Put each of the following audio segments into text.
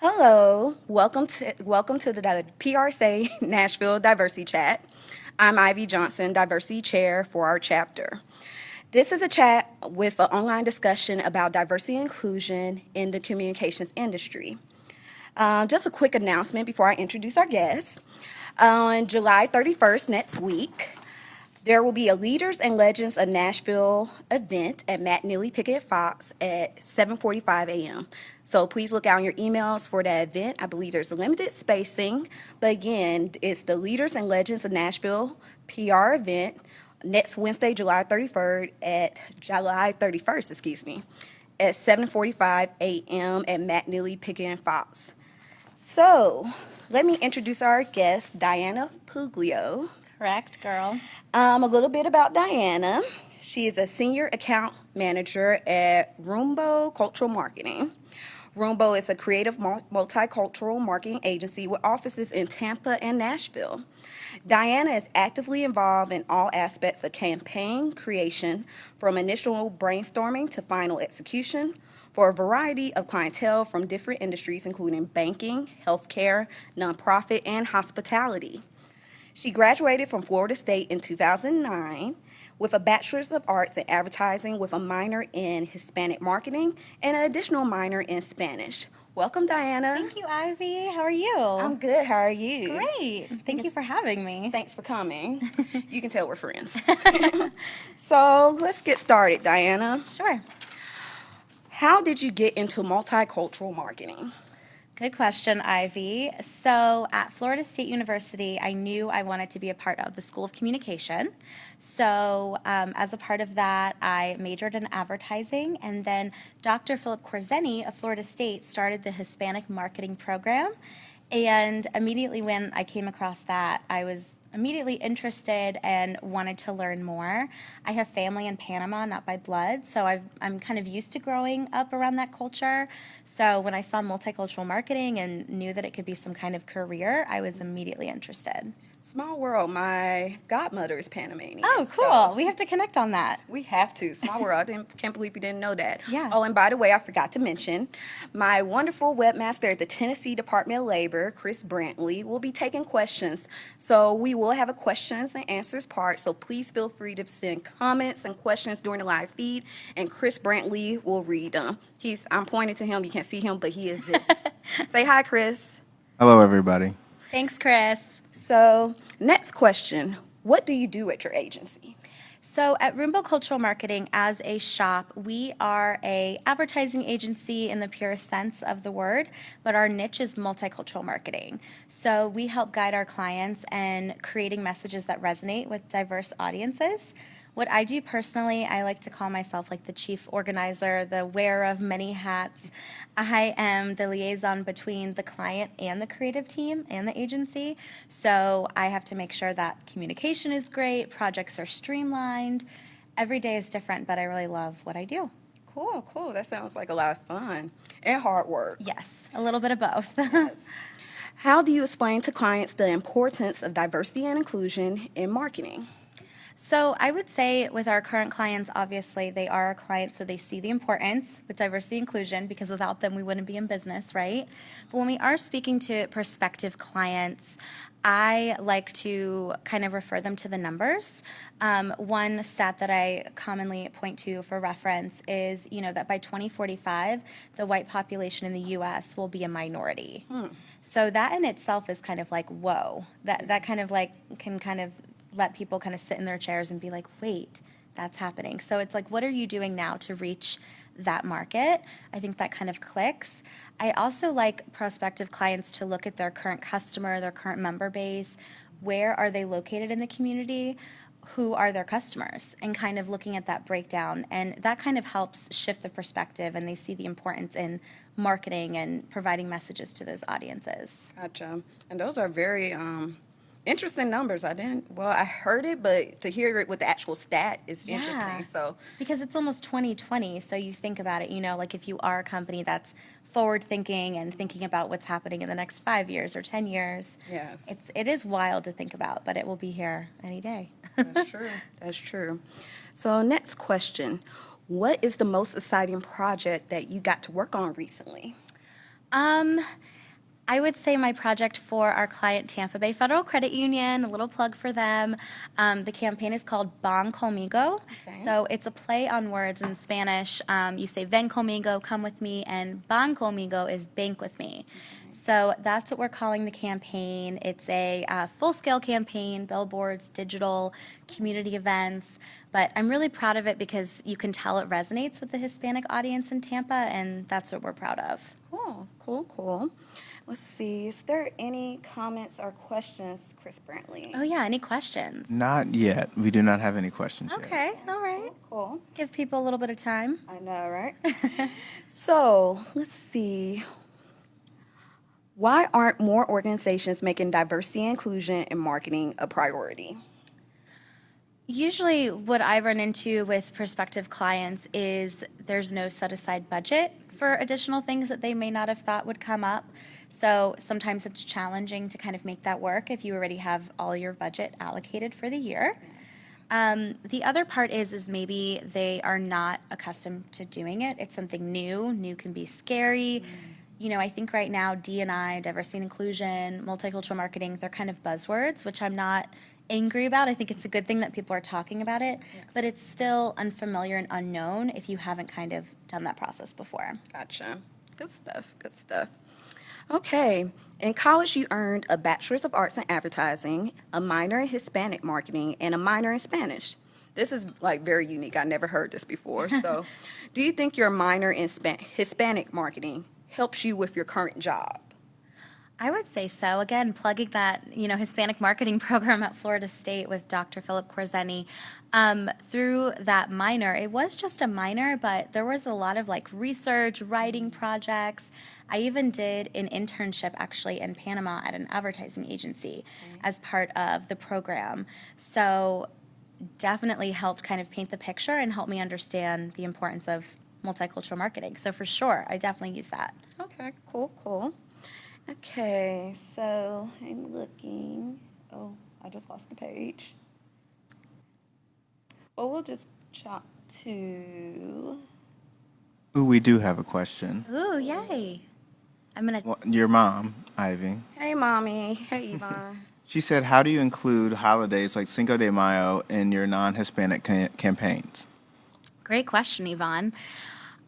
Hello, welcome to the PRSA Nashville Diversity Chat. I'm Ivy Johnson, Diversity Chair for our chapter. This is a chat with an online discussion about diversity and inclusion in the communications industry. Just a quick announcement before I introduce our guests. On July 31st next week, there will be a Leaders and Legends of Nashville event at Matt Neely Pickett Fox at 7:45 a.m. So please look out on your emails for that event. I believe there's a limited spacing, but again, it's the Leaders and Legends of Nashville PR event next Wednesday, July 31st, at 7:45 a.m. at Matt Neely Pickett Fox. So let me introduce our guest, Diana Puglio. Correct, girl. A little bit about Diana. She is a senior account manager at Rumbo Cultural Marketing. Rumbo is a creative multicultural marketing agency with offices in Tampa and Nashville. Diana is actively involved in all aspects of campaign creation, from initial brainstorming to final execution, for a variety of clientele from different industries, including banking, healthcare, nonprofit, and hospitality. She graduated from Florida State in 2009 with a Bachelor's of Arts in Advertising with a minor in Hispanic Marketing and an additional minor in Spanish. Welcome, Diana. Thank you, Ivy. How are you? I'm good. How are you? Great. Thank you for having me. Thanks for coming. You can tell we're friends. So let's get started, Diana. Sure. How did you get into multicultural marketing? Good question, Ivy. So at Florida State University, I knew I wanted to be a part of the School of Communication. So as a part of that, I majored in advertising, and then Dr. Philip Corzeni of Florida State started the Hispanic Marketing Program. And immediately when I came across that, I was immediately interested and wanted to learn more. I have family in Panama, not by blood, so I'm kind of used to growing up around that culture. So when I saw multicultural marketing and knew that it could be some kind of career, I was immediately interested. Small world. My godmother is Panamanian. Oh, cool. We have to connect on that. We have to. Small world. Can't believe you didn't know that. Yeah. Oh, and by the way, I forgot to mention, my wonderful webmaster at the Tennessee Department of Labor, Chris Brantley, will be taking questions. So we will have a questions and answers part. So please feel free to send comments and questions during the live feed, and Chris Brantley will read them. I'm pointing to him. You can't see him, but he exists. Say hi, Chris. Hello, everybody. Thanks, Chris. So next question. What do you do at your agency? So at Rumbo Cultural Marketing, as a shop, we are a advertising agency in the purest sense of the word, but our niche is multicultural marketing. So we help guide our clients in creating messages that resonate with diverse audiences. What I do personally, I like to call myself like the chief organizer, the wearer of many hats. I am the liaison between the client and the creative team and the agency. So I have to make sure that communication is great, projects are streamlined. Every day is different, but I really love what I do. Cool. That sounds like a lot of fun and hard work. Yes, a little bit of both. Yes. How do you explain to clients the importance of diversity and inclusion in marketing? So I would say with our current clients, obviously they are our clients, so they see the importance with diversity inclusion, because without them we wouldn't be in business, right? But when we are speaking to prospective clients, I like to kind of refer them to the numbers. One stat that I commonly point to for reference is, that by 2045, the white population in the U.S. will be a minority. So that in itself is kind of like, whoa, that kind of like can kind of let people kind of sit in their chairs and be like, wait, that's happening. So it's like, what are you doing now to reach that market? I think that kind of clicks. I also like prospective clients to look at their current customer, their current member base. Where are they located in the community? Who are their customers? And kind of looking at that breakdown. And that kind of helps shift the perspective, and they see the importance in marketing and providing messages to those audiences. Gotcha. And those are very interesting numbers. I heard it, but to hear it with the actual stat is interesting. So because it's almost 2020, so you think about it, like if you are a company that's forward thinking and thinking about what's happening in the next 5 years or 10 years. Yes. It is wild to think about, but it will be here any day. That's true. So next question. What is the most exciting project that you got to work on recently? I would say my project for our client Tampa Bay Federal Credit Union, a little plug for them. The campaign is called Ban Conmigo. Okay. So it's a play on words in Spanish. You say ven conmigo, come with me, and ban conmigo is bank with me. So that's what we're calling the campaign. It's a full-scale campaign, billboards, digital, community events. But I'm really proud of it because you can tell it resonates with the Hispanic audience in Tampa, and that's what we're proud of. Cool. Let's see. Is there any comments or questions, Chris Brantley? Oh, yeah, any questions? Not yet. We do not have any questions yet. Okay, all right. Cool. Give people a little bit of time. I know, right? So, let's see. Why aren't more organizations making diversity and inclusion in marketing a priority? Usually, what I run into with prospective clients is there's no set aside budget for additional things that they may not have thought would come up. So sometimes it's challenging to kind of make that work if you already have all your budget allocated for the year. The other part is maybe they are not accustomed to doing it. It's something new. New can be scary. You know, I think right now D&I, diversity and inclusion, multicultural marketing, they're kind of buzzwords, which I'm not angry about. I think it's a good thing that people are talking about it, but it's still unfamiliar and unknown if you haven't kind of done that process before. Gotcha. Good stuff. Okay. In college, you earned a Bachelor's of Arts in Advertising, a minor in Hispanic Marketing, and a minor in Spanish. This is like very unique. I never heard this before. So, do you think your minor in Hispanic Marketing helps you with your current job? I would say so. Again, plugging that, Hispanic marketing program at Florida State with Dr. Philip Corzeni. Through that minor, it was just a minor, but there was a lot of research, writing projects. I even did an internship actually in Panama at an advertising agency as part of the program. So definitely helped kind of paint the picture and help me understand the importance of multicultural marketing. So for sure, I definitely use that. Okay, cool. Okay, so I'm looking. Oh, I just lost the page. Well, we'll just chop to. Ooh, we do have a question. Ooh, yay. Well, your mom, Ivy. Hey, Mommy. Hey, Yvonne. She said, how do you include holidays like Cinco de Mayo in your non-Hispanic campaigns? Great question, Yvonne.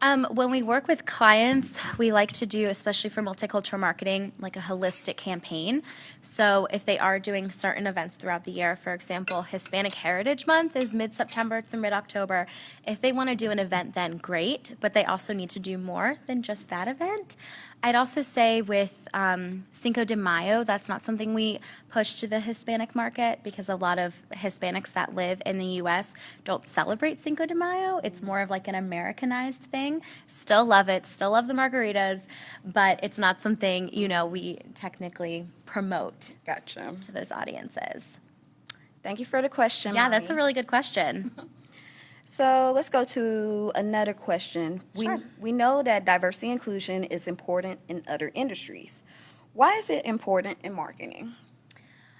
When we work with clients, we like to do, especially for multicultural marketing, like a holistic campaign. So if they are doing certain events throughout the year, for example, Hispanic Heritage Month is mid-September through mid-October. If they want to do an event, then great, but they also need to do more than just that event. I'd also say with Cinco de Mayo, that's not something we push to the Hispanic market because a lot of Hispanics that live in the U.S. don't celebrate Cinco de Mayo. It's more of like an Americanized thing. Still love it, still love the margaritas, but it's not something, we technically promote Gotcha. to those audiences. Thank you for the question, Yeah, Mommy. that's a really good question. So let's go to another question. Sure. We know that diversity and inclusion is important in other industries. Why is it important in marketing?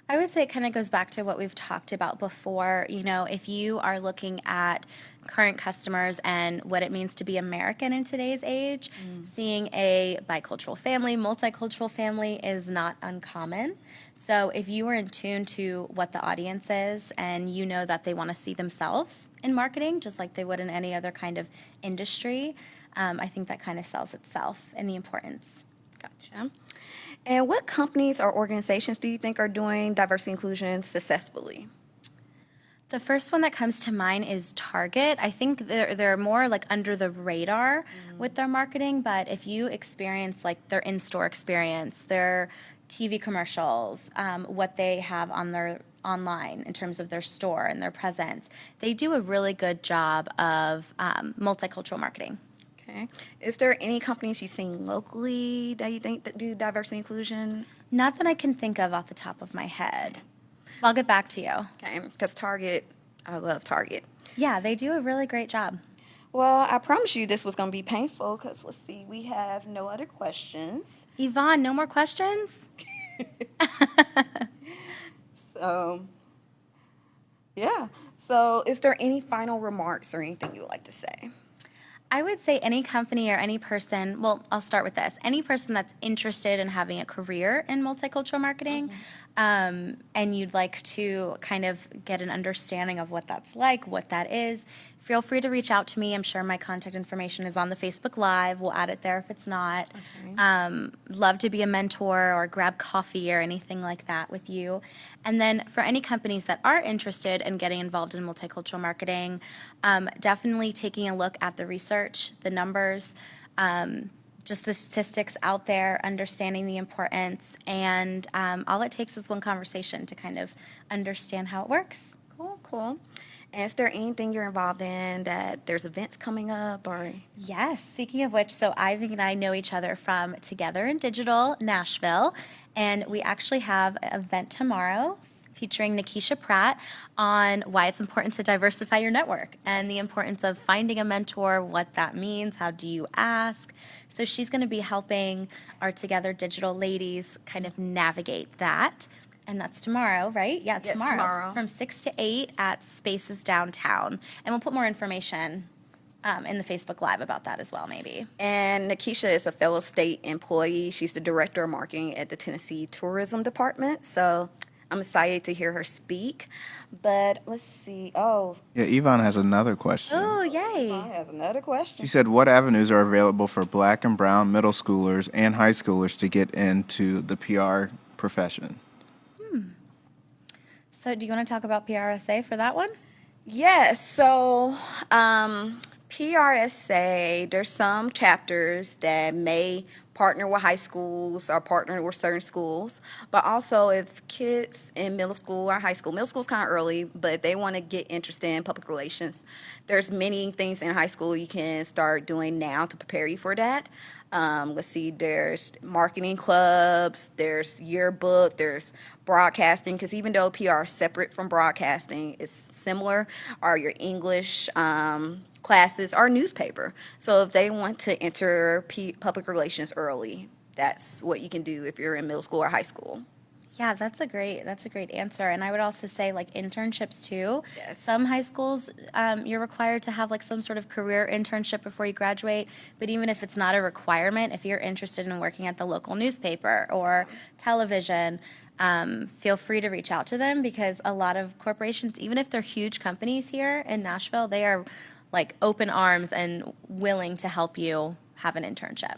I would say it kind of goes back to what we've talked about before. If you are looking at current customers and what it means to be American in today's age, seeing a bicultural family, multicultural family is not uncommon. So if you are in tune to what the audience is and you know that they want to see themselves in marketing, just like they would in any other kind of industry, I think that kind of sells itself and the importance. Gotcha. And what companies or organizations do you think are doing diversity inclusion successfully? The first one that comes to mind is Target. I think they're more under the radar with their marketing, but if you experience their in-store experience, their TV commercials, what they have on their online in terms of their store and their presence, they do a really good job of multicultural marketing. Okay. Is there any companies you've seen locally that you think that do diversity inclusion? Not that I can think of off the top of my head. I'll get back to you. Okay, because Target, I love Target. Yeah, they do a really great job. Well, I promise you this was going to be painful because, let's see, we have no other questions. Yvonne, no more questions? So, yeah. So, is there any final remarks or anything you would like to say? I would say any company or any person, well, I'll start with this. Any person that's interested in having a career in multicultural marketing, and you'd like to kind of get an understanding of what that's like, what that is, feel free to reach out to me. I'm sure my contact information is on the Facebook Live. We'll add it there if it's not. Love to be a mentor or grab coffee or anything like that with you. And then for any companies that are interested in getting involved in multicultural marketing, definitely taking a look at the research, the numbers, just the statistics out there, understanding the importance, and all it takes is one conversation to kind of understand how it works. Cool. And is there anything you're involved in that there's events coming up or? Yes, speaking of which, so Ivy and I know each other from Together in Digital Nashville, and we actually have an event tomorrow featuring Nikisha Pratt on why it's important to diversify your network and the importance of finding a mentor, what that means, how do you ask. So she's going to be helping our Together Digital ladies kind of navigate that. And that's tomorrow, right? Yeah, Yes, tomorrow. tomorrow. From 6 to 8 at Spaces Downtown. And we'll put more information in the Facebook Live about that as well, maybe. And Nikisha is a fellow state employee. She's the director of marketing at the Tennessee Tourism Department. So I'm excited to hear her speak. But let's see. Oh, Yeah, Yvonne has another question. Oh, yay. has another question. She said, what avenues are available for black and brown middle schoolers and high schoolers to get into the PR profession? So do you want to talk about PRSA for that one? Yes, so PRSA, there's some chapters that may partner with high schools or partner with certain schools, but also if kids in middle school or high school's kind of early, but they want to get interested in public relations, there's many things in high school you can start doing now to prepare you for that. Let's see, there's marketing clubs, there's yearbook, there's broadcasting, because even though PR is separate from broadcasting, it's similar, are your English classes or newspaper. So if they want to enter public relations early, that's what you can do if you're in middle school or high school. Yeah, that's a great answer. And I would also say like internships too. Yes. Some high schools, you're required to have like some sort of career internship before you graduate. But even if it's not a requirement, if you're interested in working at the local newspaper or television, feel free to reach out to them, because a lot of corporations, even if they're huge companies here in Nashville, they are like open arms and willing to help you have an internship.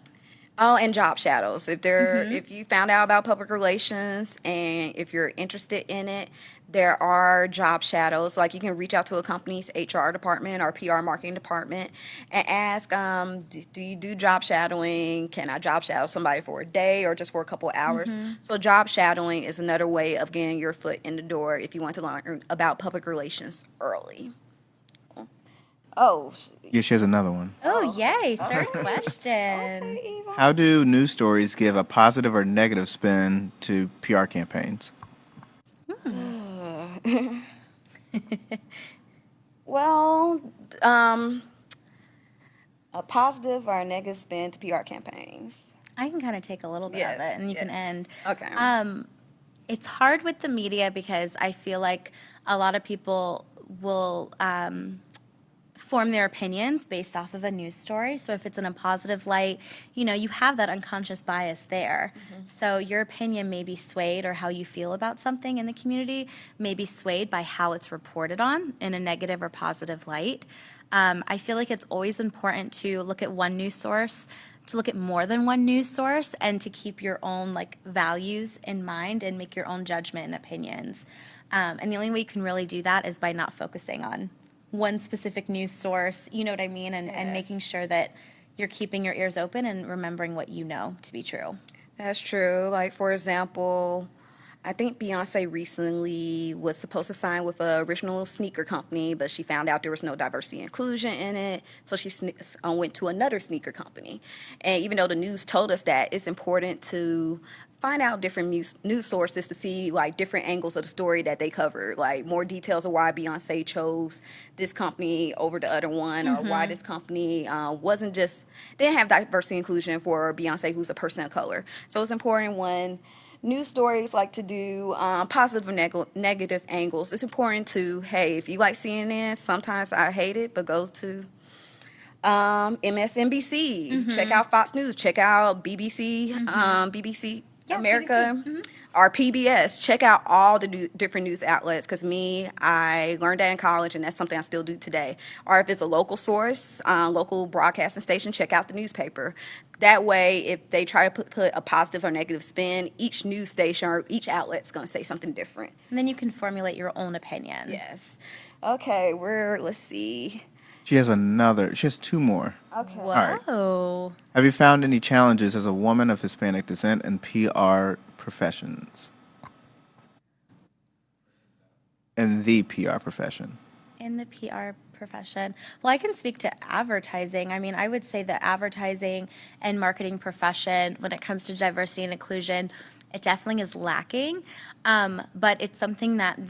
Oh, and job shadows. If you found out about public relations and if you're interested in it, there are job shadows. Like you can reach out to a company's HR department or PR marketing department and ask, do you do job shadowing? Can I job shadow somebody for a day or just for a couple of hours? So job shadowing is another way of getting your foot in the door if you want to learn about public relations early. Oh, Yeah, she has another one. Oh, yay. Third question. How do news stories give a positive or negative spin to PR campaigns? well, a positive or a negative spin to PR campaigns. I can kind of take a little bit of it, and you can end. Okay. It's hard with the media because I feel like a lot of people will form their opinions based off of a news story. So if it's in a positive light, you have that unconscious bias there. So your opinion may be swayed, or how you feel about something in the community may be swayed by how it's reported on in a negative or positive light. I feel like it's always important to look at one news source, to look at more than one news source, and to keep your own values in mind and make your own judgment and opinions. And the only way you can really do that is by not focusing on one specific news source, you know what I mean? And making sure that you're keeping your ears open and remembering what you know to be true. That's true. Like, for example, I think Beyonce recently was supposed to sign with a original sneaker company, but she found out there was no diversity and inclusion in it, so she went to another sneaker company. And even though the news told us that, it's important to find out different news sources to see different angles of the story that they covered, like more details of why Beyonce chose this company over the other one, or why this company didn't have diversity and inclusion for Beyonce, who's a person of color. So it's important when news stories like to do positive and negative angles. It's important to, hey, if you like CNN, sometimes I hate it, but go to MSNBC. Check out Fox News. Check out BBC, BBC Yeah, America, BBC. or PBS. Check out all the different news outlets. Because I learned that in college, and that's something I still do today. Or if it's a local source, local broadcasting station, check out the newspaper. That way, if they try to put a positive or negative spin, each news station or each outlet's going to say something different. And then you can formulate your own opinion. Yes. Okay, let's see. She has two more. Okay. Whoa. right. Have you found any challenges as a woman of Hispanic descent in PR professions? In the PR profession. In the PR profession. Well, I can speak to advertising. I mean, I would say the advertising and marketing profession, when it comes to diversity and inclusion, it definitely is lacking. But it's something that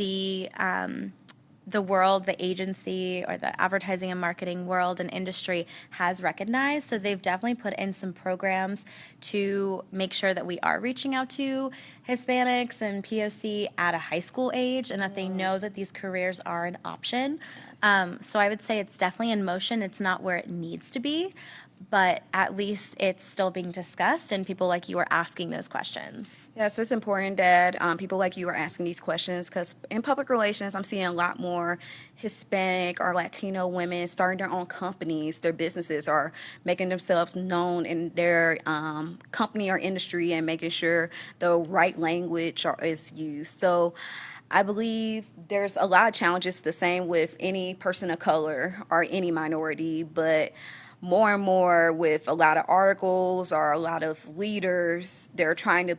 the world, the agency, or the advertising and marketing world and industry has recognized. So they've definitely put in some programs to make sure that we are reaching out to Hispanics and POC at a high school age, and that they know that these careers are an option. So I would say it's definitely in motion. It's not where it needs to be, but at least it's still being discussed, and people like you are asking those questions. Yes, it's important that people like you are asking these questions, because in public relations, I'm seeing a lot more Hispanic or Latino women starting their own companies, their businesses, or making themselves known in their company or industry, and making sure the right language is used. So I believe there's a lot of challenges, the same with any person of color or any minority, but more and more with a lot of articles or a lot of leaders, they're trying to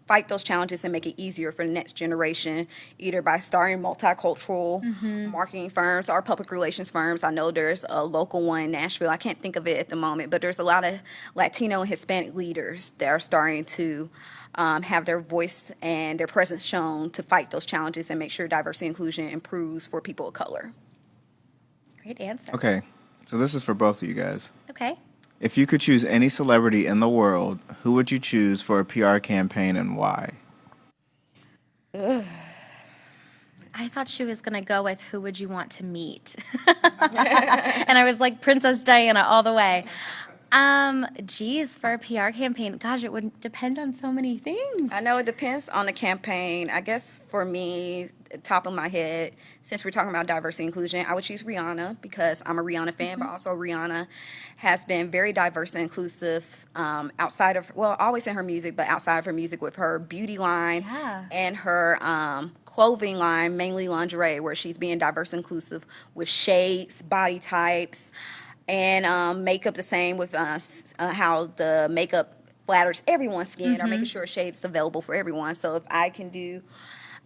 fight those challenges and make it easier for the next generation, either by starting multicultural marketing firms or public relations firms. I know there's a local one in Nashville. I can't think of it at the moment, but there's a lot of Latino and Hispanic leaders that are starting to have their voice and their presence shown to fight those challenges and make sure diversity and inclusion improves for people of color. Great answer. Okay, so this is for both of you guys. Okay. If you could choose any celebrity in the world, who would you choose for a PR campaign and why? I thought she was going to go with who would you want to meet? And I was like, Princess Diana all the way. Geez, for a PR campaign, gosh, it would depend on so many things. I know it depends on the campaign. I guess for me, top of my head, since we're talking about diversity and inclusion, I would choose Rihanna, because I'm a Rihanna fan, but also Rihanna has been very diverse and inclusive outside of, well, always in her music, but outside of her music with her beauty line and her clothing line, mainly lingerie, where she's being diverse and inclusive with shades, body types, and makeup the same with how the makeup flatters everyone's skin, or making sure shade is available for everyone. So if I can do,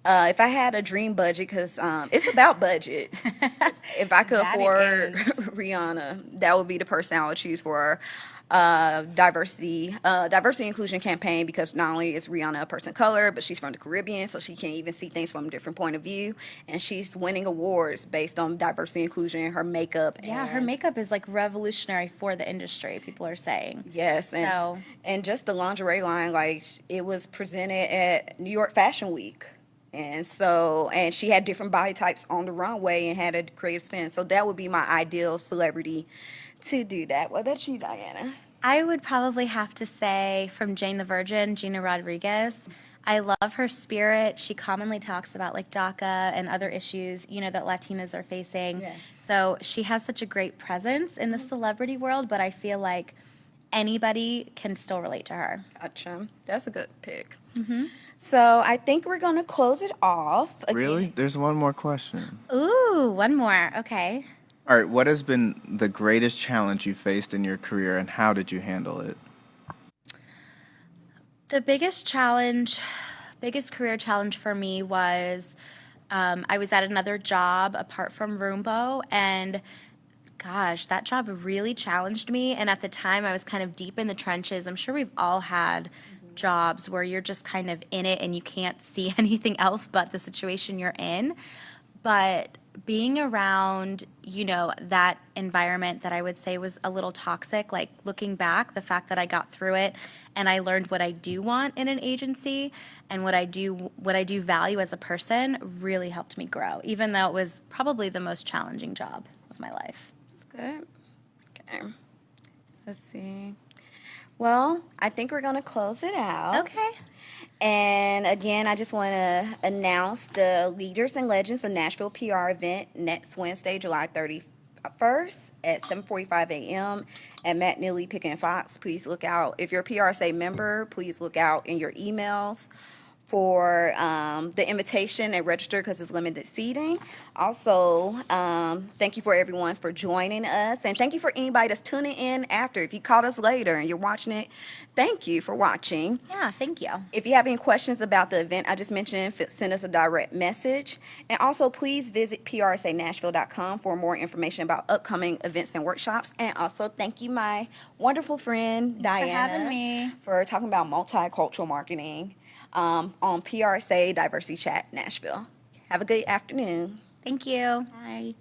if I had a dream budget, because it's about budget, if I could afford Rihanna, that would be the person I would choose for diversity inclusion campaign, because not only is Rihanna a person of color, but she's from the Caribbean, so she can even see things from a different point of view, and she's winning awards based on diversity inclusion in her makeup. Yeah, her makeup is like revolutionary for the industry, people are saying. Yes, and just the lingerie line, like it was presented at New York Fashion Week. And she had different body types on the runway and had a creative spin. So that would be my ideal celebrity to do that. What about you, Diana? I would probably have to say from Jane the Virgin, Gina Rodriguez. I love her spirit. She commonly talks about like DACA and other issues, that Latinas are facing. Yes. So she has such a great presence in the celebrity world, but I feel like anybody can still relate to her. Gotcha. That's a good pick. So I think we're going to close it off. Again. Really? There's one more question. Ooh, one more. Okay. All right, what has been the greatest challenge you faced in your career, and how did you handle it? The biggest career challenge for me was I was at another job apart from Rumbo, and gosh, that job really challenged me. And at the time, I was kind of deep in the trenches. I'm sure we've all had jobs where you're just kind of in it and you can't see anything else but the situation you're in. But being around, that environment that I would say was a little toxic, like looking back, the fact that I got through it and I learned what I do want in an agency and what I do value as a person really helped me grow, even though it was probably the most challenging job of my life. That's good. Okay. Let's see. Well, I think we're going to close it out. Okay. And again, I just want to announce the Leaders and Legends of Nashville PR event next Wednesday, July 31st at 7:45 a.m. at Matt Neely Pickett and Fox. Please look out. If you're a PRSA member, please look out in your emails for the invitation and register because it's limited seating. Also, thank you for everyone for joining us, and thank you for anybody that's tuning in after. If you caught us later and you're watching it, thank you for watching. Yeah, thank you. If you have any questions about the event I just mentioned, send us a direct message. And also, please visit PRSANashville.com for more information about upcoming events and workshops. And also, thank you, my wonderful friend, Diana, for having me. for talking about multicultural marketing on PRSA Diversity Chat Nashville. Have a good afternoon. Thank you. Bye.